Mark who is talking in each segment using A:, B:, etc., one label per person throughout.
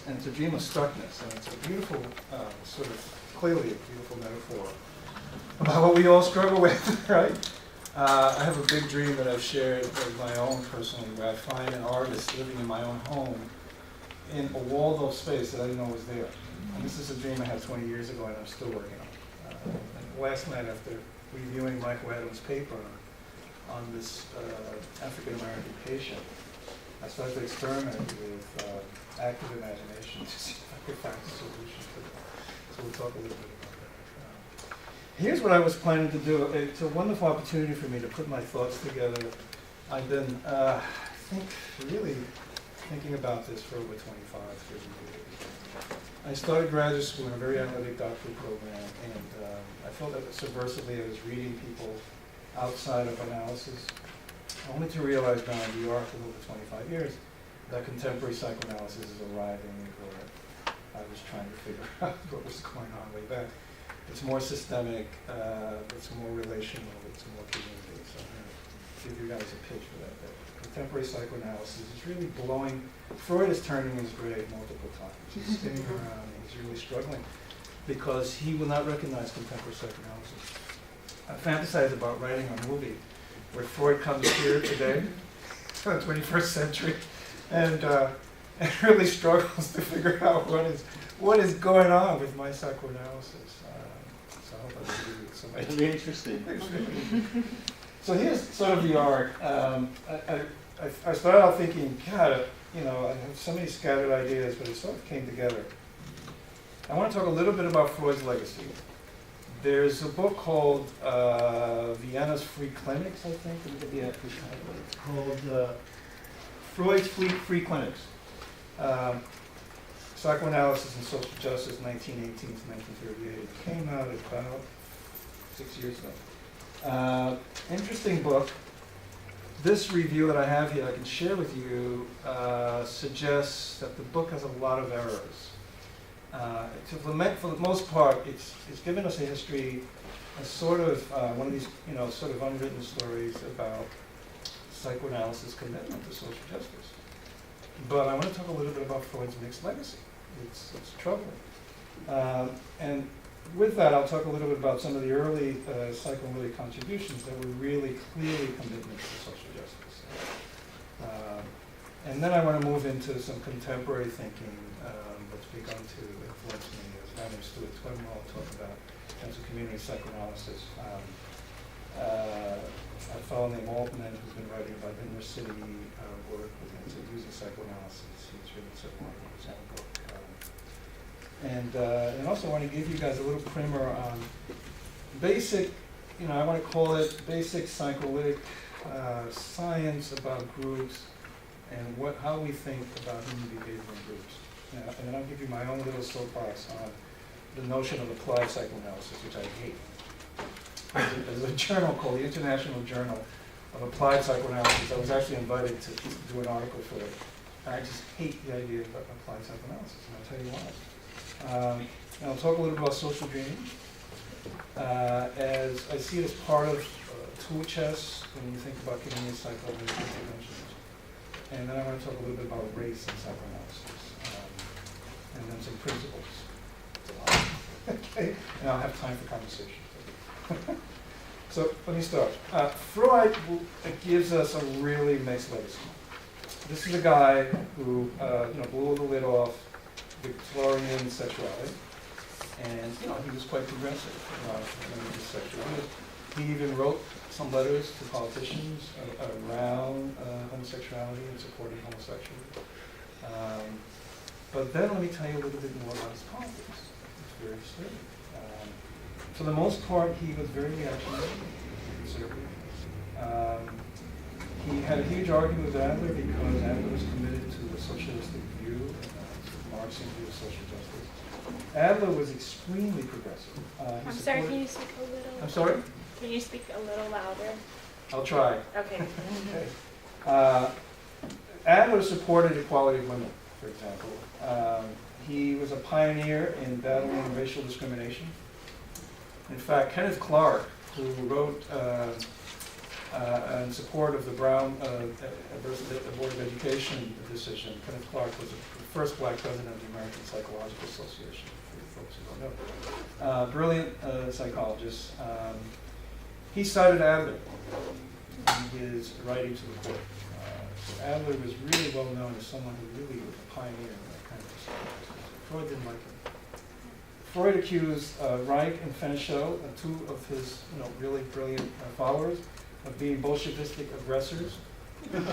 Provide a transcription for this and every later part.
A: and it's a dream of stuckness, and it's a beautiful, sort of, clearly a beautiful metaphor about what we all struggle with, right? I have a big dream that I've shared of my own personally, where I find an artist living in my own home in a walled-off space that I didn't know was there. And this is a dream I had 20 years ago, and I'm still working on. And last night, after reviewing Michael Adams' paper on this African-American patient, I started to experiment with active imagination to see if I could find a solution to that. So we'll talk a little bit about that. Here's what I was planning to do. It's a wonderful opportunity for me to put my thoughts together. I've been, I think, really thinking about this for over 25, 30 years. I started graduate school in a very analytic doctorate program, and I felt that subversively I was reading people outside of analysis, only to realize now in New York for over 25 years that contemporary psychoanalysis is arriving where I was trying to figure out what was going on way back. It's more systemic, it's more relational, it's more community. So I'm going to give you guys a pitch for that. Contemporary psychoanalysis is really blowing. Freud is turning his grave multiple times. He's spinning around and he's really struggling because he will not recognize contemporary psychoanalysis. I fantasize about writing a movie where Freud comes here today, in the 21st century, and really struggles to figure out what is going on with my psychoanalysis. So I hope I can give you some ideas.
B: It'll be interesting.
A: So here's sort of the arc. I started out thinking, God, I have so many scattered ideas, but it sort of came together. I want to talk a little bit about Freud's legacy. There's a book called Vienna's Free Clinics, I think. Let me get the actual title. It's called Freud's Free Clinics. Psychoanalysis and Social Justice, 1918 to 1938. It came out about 6 years ago. Interesting book. This review that I have here, I can share with you, suggests that the book has a lot of errors. For the most part, it's given us a history, a sort of one of these, sort of unwritten stories about psychoanalysis' commitment to social justice. But I want to talk a little bit about Freud's mixed legacy. It's troubling. And with that, I'll talk a little bit about some of the early psychoanalytic contributions that were really clearly commitments to social justice. And then I want to move into some contemporary thinking that's begun to influence me. As my name is Stuart Twemwell, I'll talk about terms of community psychoanalysis. A fellow named Altman, who's been writing about inner city work with using psychoanalysis. He's written several articles in the book. And also I want to give you guys a little primer on basic, I want to call it basic psychoanalytic science about groups and how we think about human behavior in groups. And then I'll give you my own little soapbox on the notion of applied psychoanalysis, which I hate. There's a journal called the International Journal of Applied Psychoanalysis. I was actually invited to do an article for it. And I just hate the idea of applied psychoanalysis, and I'll tell you why. And I'll talk a little bit about social dreaming, as I see it as part of tool chest when you think about community psychoanalytic interventions. And then I want to talk a little bit about race and psychoanalysis, and then some principles. Okay, and I'll have time for conversation. So let me start. Freud gives us a really mixed legacy. This is a guy who blew the lid off Victorian sexuality, and he was quite progressive in his sexuality. He even wrote some letters to politicians around homosexuality and supporting homosexuality. But then let me tell you a little bit more about his politics. It's very disturbing. For the most part, he was very reactionary, conservative. He had a huge argument with Adler because Adler was committed to the socialistic view, Marxian view of social justice. Adler was extremely progressive.
C: I'm sorry, can you speak a little?
A: I'm sorry?
C: Can you speak a little louder?
A: I'll try.
C: Okay.
A: Okay. Adler supported equality of women, for example. He was a pioneer in battling racial discrimination. In fact, Kenneth Clark, who wrote in support of the Brown Board of Education decision. Kenneth Clark was the first black president of the American Psychological Association, for folks who don't know. Brilliant psychologist. He cited Adler in his writing to the court. So Adler was really well known as someone who really was a pioneer in that kind of stuff. Freud didn't like him. Freud accused Reich and Fenichaux, two of his really brilliant followers, of being Bolshevistic aggressors. In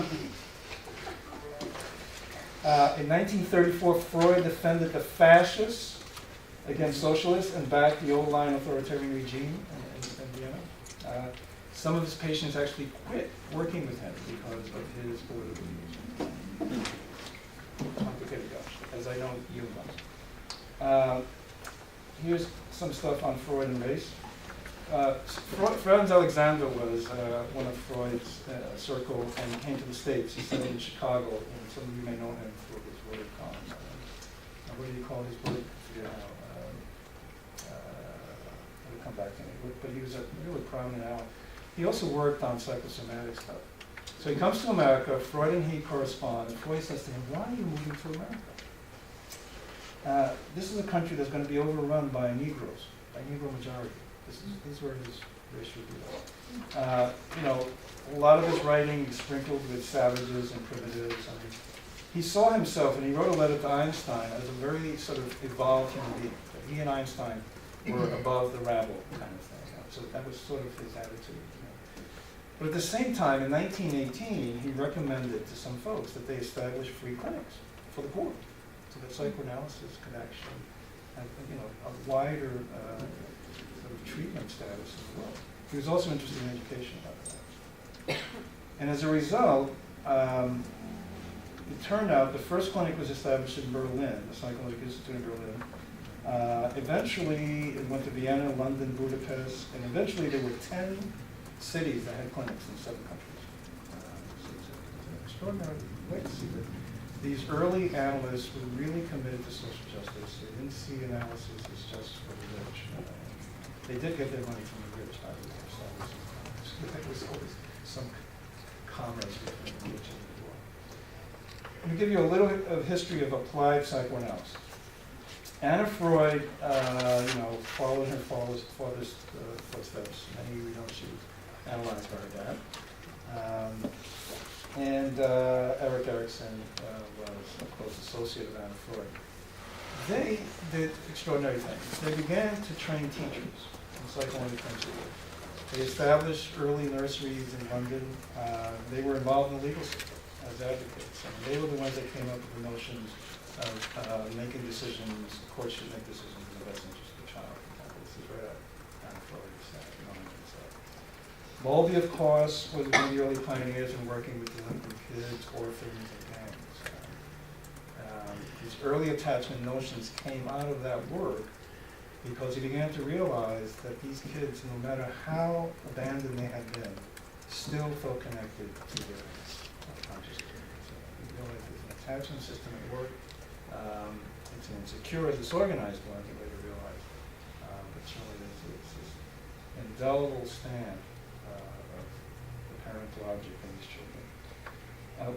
A: 1934, Freud defended the fascists against socialists and backed the old line authoritarian regime in Vienna. Some of his patients actually quit working with him because of his political views. Complicated guy, as I know you know. Here's some stuff on Freud and race. Franz Alexander was one of Freud's circle and came to the States. He studied in Chicago, and some of you may know him for his work on, what do you call his work? It'll come back to me. But he was a really prominent ally. He also worked on psychosomatic stuff. So he comes to America, Freud and he correspond, and Freud says to him, why are you moving to America? This is a country that's going to be overrun by Negroes, by Negro majority. These were his racial views. A lot of his writing is sprinkled with savages and primitives. I mean, he saw himself, and he wrote a letter to Einstein as a very sort of evolved human being. That he and Einstein were above the rabble kind of thing. So that was sort of his attitude. But at the same time, in 1918, he recommended to some folks that they establish free clinics for the poor, so that psychoanalysis could actually have a wider sort of treatment status as well. He was also interested in education about that. And as a result, it turned out the first clinic was established in Berlin, the Psychological Institute in Berlin. Eventually, it went to Vienna, London, Budapest, and eventually there were 10 cities that had clinics in 7 countries. So it's an extraordinary way to see that these early analysts were really committed to social justice. They didn't see analysis as just for the rich. They did get their money from the rich, not the rich. There was always some commerce between the rich and the poor. Let me give you a little bit of history of applied psychoanalysis. Anna Freud, followed her father's footsteps. Many we know she was analyzed by her dad. And Eric Erikson was a close associate of Anna Freud. They did extraordinary things. They began to train teachers in psychoanalytic. They established early nurseries in London. They were involved in the legal system as advocates. And they were the ones that came up with the notions of making decisions. Courts should make decisions in the best interest of the child. This is right out of Anna Freud's Bowlby, of course, was one of the early pioneers in working with delinquent kids, orphans, and gangs. His early attachment notions came out of that work because he began to realize that these kids, no matter how abandoned they had been, still felt connected to their conscious experience. He realized there's an attachment system at work. It's an insecure, disorganized one, he later realized. But certainly there's this indelible stamp of the parental object in these children.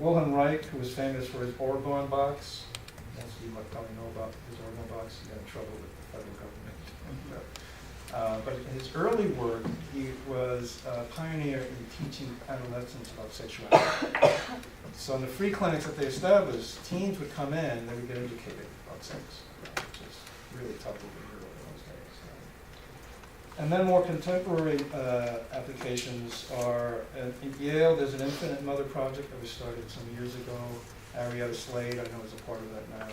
A: Wilhelm Reich, who was famous for his organ box, most of you might probably know about his organ box. He got in trouble with the federal government. But in his early work, he was a pioneer in teaching adolescents about sexuality. So in the free clinics that they established, teens would come in, they would get educated about sex, which is really tough to do in those days. And then more contemporary applications are, at Yale, there's an Infinite Mother project that was started some years ago. Arietta Slade, I know, is a part of that now.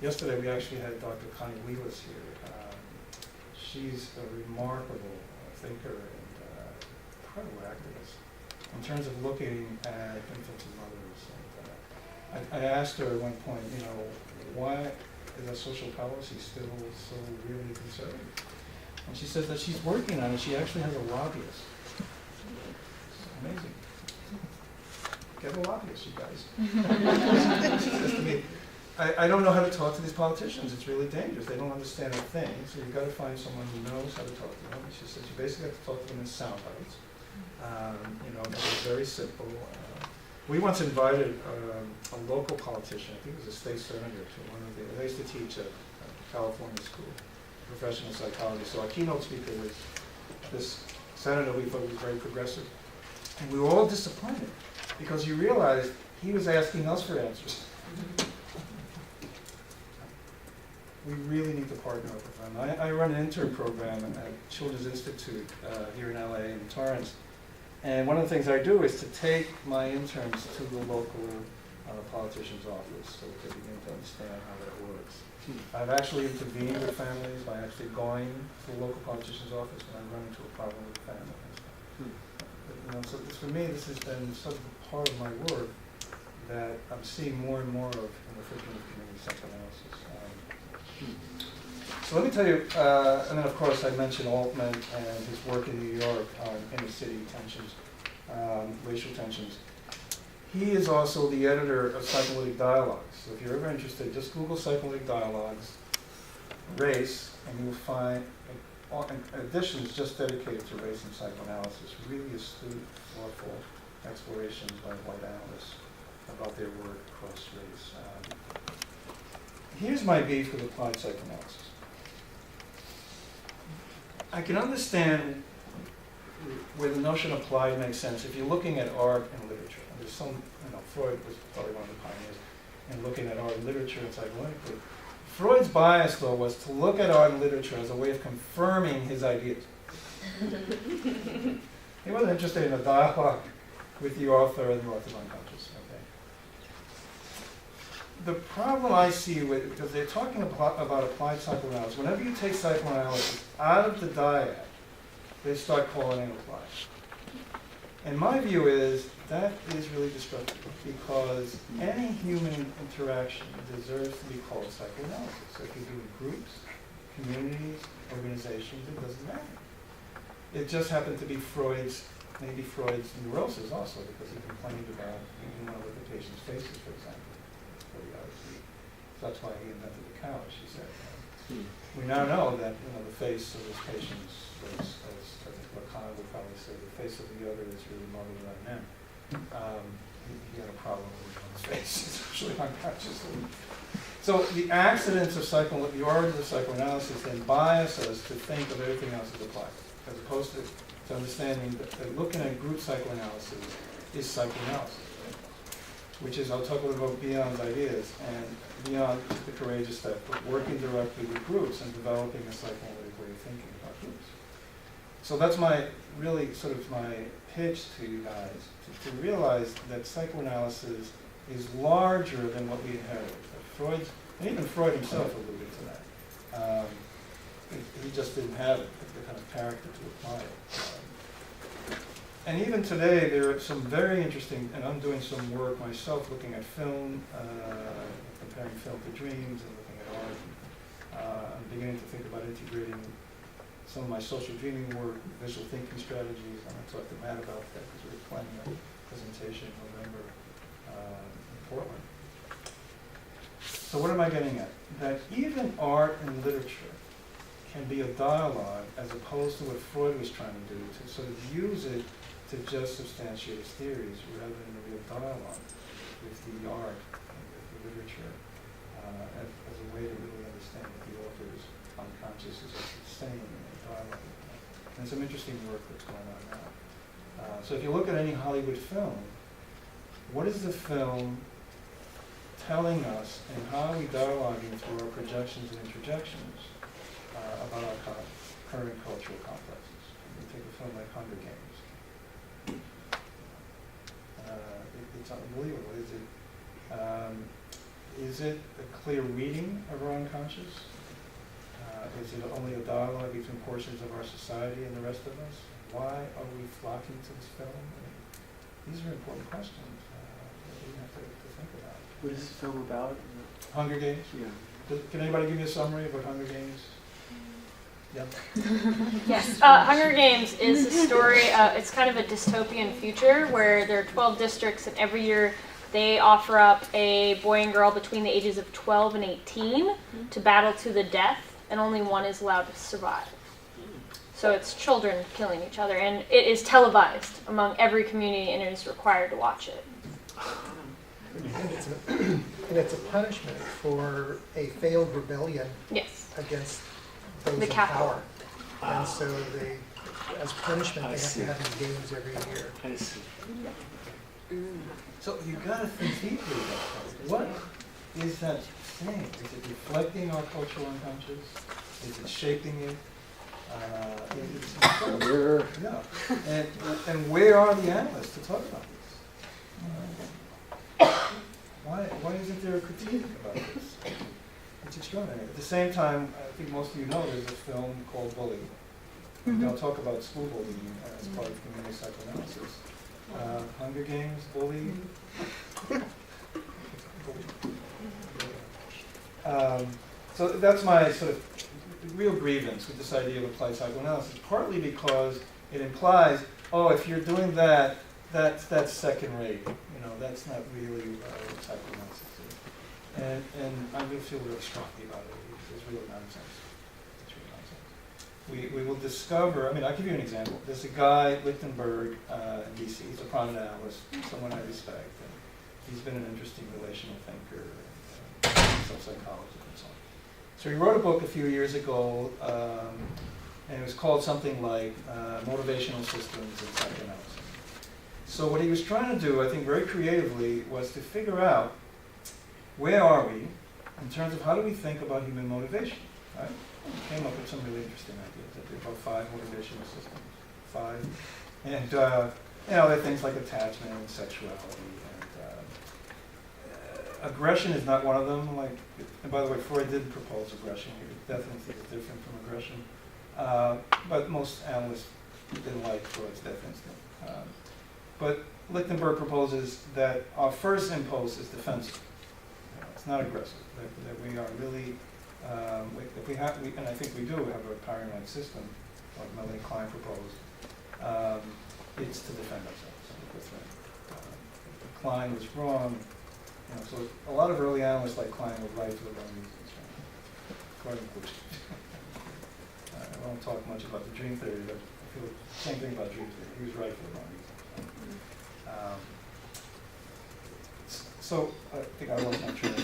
A: Yesterday, we actually had Dr. Connie Wheelis here. She's a remarkable thinker and incredible activist in terms of looking at infants and mothers. And, I asked her at one point, why is our social policy still so really conservative? And she says that she's working on it. She actually has a lobbyist. It's amazing. Get a lobbyist, you guys. She says to me, I don't know how to talk to these politicians. It's really dangerous. They don't understand a thing. So you've got to find someone who knows how to talk to them. She says you basically have to talk to them in sound bites. It was very simple. We once invited a local politician, I think it was a state senator, to one of the, they used to teach at California School, professional psychology. So our keynote speaker was this senator we thought was very progressive. And we were all disappointed because you realized he was asking us for answers. We really need to partner up with them. I run an intern program at Children's Institute here in LA in Torrance. And one of the things I do is to take my interns to the local politician's office so that they begin to understand how that works. I've actually intervened with families by actually going to the local politician's office when I run into a problem with a family. But, so for me, this has been such a part of my work that I'm seeing more and more of in the field of community psychoanalysis. So let me tell you, and then of course I mentioned Altman and his work in New York on inner city tensions, racial tensions. He is also the editor of Psychoanalytic Dialogues. So if you're ever interested, just Google Psychoanalytic Dialogues, race, and you will find editions just dedicated to race and psychoanalysis. Really astute, thoughtful explorations by white analysts about their work across race. Here's my beef with applied psychoanalysis. I can understand where the notion of applied makes sense if you're looking at art and literature. And there's some, Freud was probably one of the pioneers in looking at art and literature and psychoanalytically. Freud's bias, though, was to look at art and literature as a way of confirming his ideas. He wasn't interested in a dialogue with the author and the author's unconscious. The problem I see with, because they're talking about applied psychoanalysis, whenever you take psychoanalysis out of the dyad, they start calling it applied. And my view is that is really destructive because any human interaction deserves to be called psychoanalysis. So if you're doing groups, communities, organizations, it doesn't matter. It just happened to be maybe Freud's neurosis also, because he complained about you didn't want to look at patients' faces, for example. That's why he invented the couch, he said. We now know that the face of his patients was, as I think Lacan would probably say, the face of the other is really modeled on them. He had a problem with his face, especially unconsciously. So the accidents of the origins of psychoanalysis then bias us to think of everything else as applied, as opposed to understanding that looking at group psychoanalysis is psychoanalysis. Which is, I'll talk a little about Beyond's ideas, and Beyond took the courageous step of working directly with groups and developing a psychoanalytic way of thinking about groups. So that's my pitch to you guys, to realize that psychoanalysis is larger than what we inherited. And even Freud himself alluded to that. He just didn't have the kind of character to apply it. And even today, there are some very interesting, and I'm doing some work myself looking at film, comparing film to dreams and looking at art. I'm beginning to think about integrating some of my social dreaming work, visual thinking strategies. I'm going to talk to Matt about that because we're planning a presentation in November in Portland. So what am I getting at? That even art and literature can be a dialogue as opposed to what Freud was trying to do, to sort of use it to just substantiate his theories rather than a real dialogue with the art and with the literature as a way to really understand what the author's unconscious is actually saying in a dialogue. And some interesting work that's going on now. So if you look at any Hollywood film, what is the film telling us and how are we dialoguing through our projections and interjections about our current cultural complexes? You take a film like Hunger Games. It's unbelievable. Is it a clear reading of our unconscious? Is it only a dialogue between portions of our society and the rest of us? Why are we flocking to this film? These are important questions that we have to think about.
B: What is this film about?
A: Hunger Games?
B: Yeah.
A: Can anybody give me a summary of what Hunger Games? Yep.
C: Yes. Hunger Games is a story, it's kind of a dystopian future where there are 12 districts and every year they offer up a boy and girl between the ages of 12 and 18 to battle to the death, and only one is allowed to survive. So it's children killing each other, and it is televised among every community, and it is required to watch it.
B: And it's a punishment for a failed rebellion
C: Yes.
B: against those
C: The
B: in
C: capital.
B: power. And so they, as punishment, they have to have these games every year.
D: I see.
A: So you gotta think deeply about that. What is that saying? Is it reflecting our cultural unconscious? Is it shaping it? Yeah. And where are the analysts to talk about this? Why isn't there a critique about this? It's extraordinary. At the same time, I think most of you know there's a film called Bully. They'll talk about school bullying as part of community psychoanalysis. Hunger Games, Bully. So that's my sort of real grievance with this idea of applied psychoanalysis, partly because it implies, oh, if you're doing that, that's second rate. You know, that's not really what psychoanalysis is. And I really feel really strongly about it. It's real nonsense. It's real nonsense. We will discover, I mean, I'll give you an example. There's a guy, Lichtenberg, in DC. He's a prominent analyst, someone I respect. And he's been an interesting relational thinker, self-psychologist, and so on. So he wrote a book a few years ago, and it was called something like Motivational Systems in Psychoanalysis. So what he was trying to do, I think very creatively, was to figure out where are we in terms of how do we think about human motivation, right? He came up with some really interesting ideas. I think about 5 motivational systems, 5. And, there are things like attachment and sexuality. Aggression is not one of them. And by the way, Freud didn't propose aggression. He definitely is different from aggression. But most analysts didn't like Freud's death instinct. But Lichtenberg proposes that our first impulse is defensive. It's not aggressive. That we are really, if we have, and I think we do have a paranoid system, like Melanie Klein proposed. It's to defend ourselves. If Klein was wrong. So a lot of early analysts like Klein were right for the wrong reasons. According to I won't talk much about the dream theory, but I feel the same thing about dream theory. He was right for the wrong reasons. So I think I lost my train of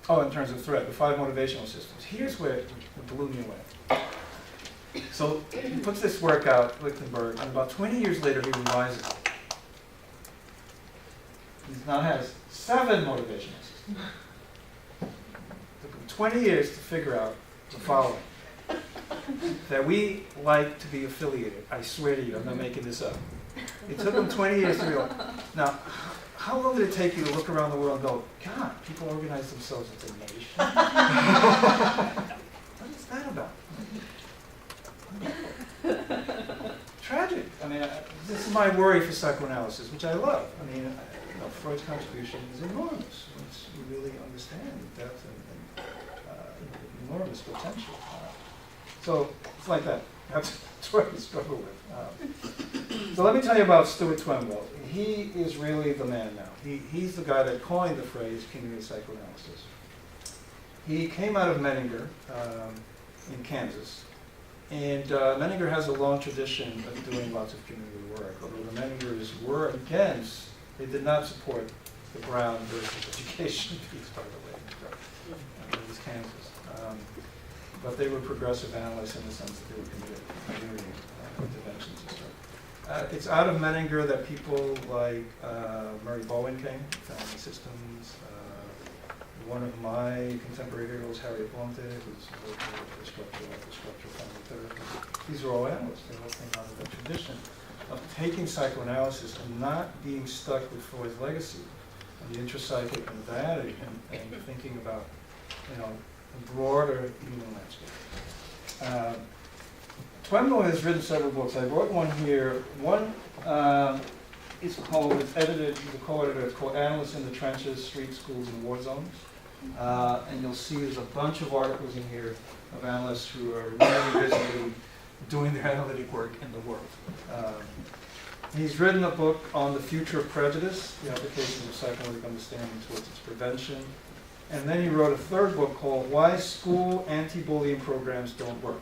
A: thought. In terms of threat, the 5 motivational systems. Here's where it blew me away. So he puts this work out, Lichtenberg, and about 20 years later he revises it. He now has 7 motivational systems. It took him 20 years to figure out the following. That we like to be affiliated. I swear to you, I'm not making this up. It took him 20 years to realize. Now, how long did it take you to look around the world and go, God, people organize themselves into a nation? What is that about? Tragic. I mean, this is my worry for psychoanalysis, which I love. I mean, Freud's contribution is enormous once you really understand the depth and enormous potential. So it's like that. That's what we struggle with. So let me tell you about Stuart Twemlow. He is really the man now. He's the guy that coined the phrase community psychoanalysis. He came out of Menninger in Kansas. And Menninger has a long tradition of doing lots of community work. Although the Menningers were against, they did not support the Brown versus education piece, by the way. It was Kansas. But they were progressive analysts in the sense that they were committed to community interventions and stuff. It's out of Menninger that people like Murray Bowen came, Family Systems. One of my contemporary heroes, Harriet Blomte, who's worked with structural family therapy. These are all analysts. They all came out of that tradition of taking psychoanalysis and not being stuck with Freud's legacy and the intrapsychic and that, and thinking about, a broader human landscape. Twemlow has written several books. I brought one here. One is called, it's edited, he's a co-editor, it's called Analysts in the Trenches, Street Schools and War Zones. And you'll see there's a bunch of articles in here of analysts who are really busy doing their analytic work in the world. He's written a book on the future of prejudice, the applications of psychoanalytic understanding towards its prevention. And then he wrote a third book called Why School Anti-Bullying Programs Don't Work.